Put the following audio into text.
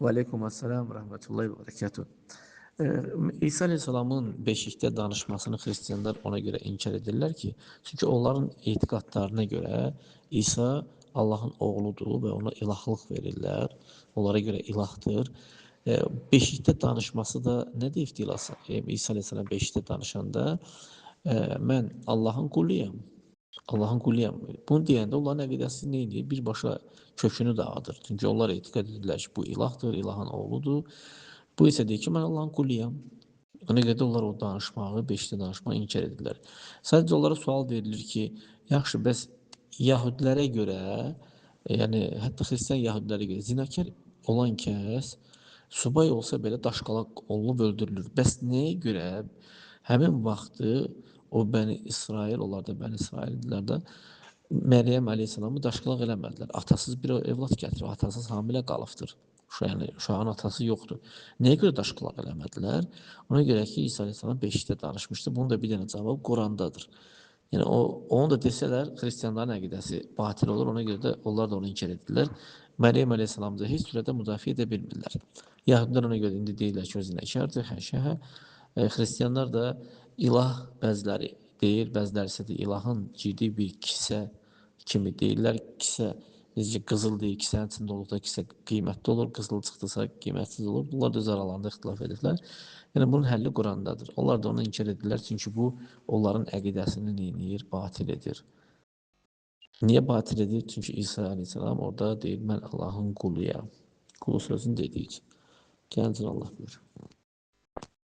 Və aleykumussalam və rəhmətullahi və bərəkatuh. İsa Aleyhisselamın beşikdə danışmasını xristianlar ona görə inkar edirlər ki, çünki onların etiqadlarına görə İsa Allahın oğludur və ona ilahlıq verirlər. Onlara görə ilahdır. Beşikdə danışması da nə deyibdi İsa Aleyhisselam beşikdə danışanda? Mən Allahın quluyam. Allahın quluyam. Bunu deyəndə onların əqidəsi nə idi? Birbaşa kökünü dağıdır. Çünki onlar etiqad edirlər ki, bu ilahdır, ilahın oğludur. Bu isə deyir ki, mən Allahın quluyam. Ona görə də onlar o danışmağı, beşli danışmağı inkar edirlər. Sadəcə onlara sual verilir ki, yaxşı, bəs Yahudilərə görə, yəni hətta xristian Yahudilərə görə zinakar olan kəs subay olsa belə daşqalaq olunub öldürülür. Bəs nəyə görə həmin vaxtı o Bəni İsrail, onlar da Bəni İsraildirlər də, Məryəm əleyhissalamı daşqalaq eləmədilər. Atasız bir evlad gətirib, atasız hamilə qalıbdır. Yəni uşağın atası yoxdur. Nəyə görə daşqalaq eləmədilər? Ona görə ki, İsa əleyhissalam beşikdə danışmışdı. Bunun da bir dənə cavabı Qurandadır. Yəni onu da desələr, xristianların əqidəsi batil olur. Ona görə də onlar da onu inkar edirlər. Məryəm əleyhissalamı da heç sürədə müdafiə edə bilmirlər. Yəhudilər ona görə indi deyirlər ki, o zinəkardır, həşə. Xristianlar da ilah bəziləri deyir, bəziləri isə də ilahın ciddi bir kisə kimi deyirlər. Kisə necə qızıl deyil, kisənin içində olduqda kisə qiymətli olur, qızıl çıxdısa qiymətsiz olur. Bunlar da öz aralarında ixtilaf edirlər. Yəni bunun həlli Qurandadır. Onlar da onu inkar edirlər, çünki bu onların əqidəsini neyir? Batil edir. Niyə batil edir? Çünki İsa əleyhissalam orada deyir, mən Allahın quluyam. Qulu sözünü dediyi üçün. Gəncin Allah buyur.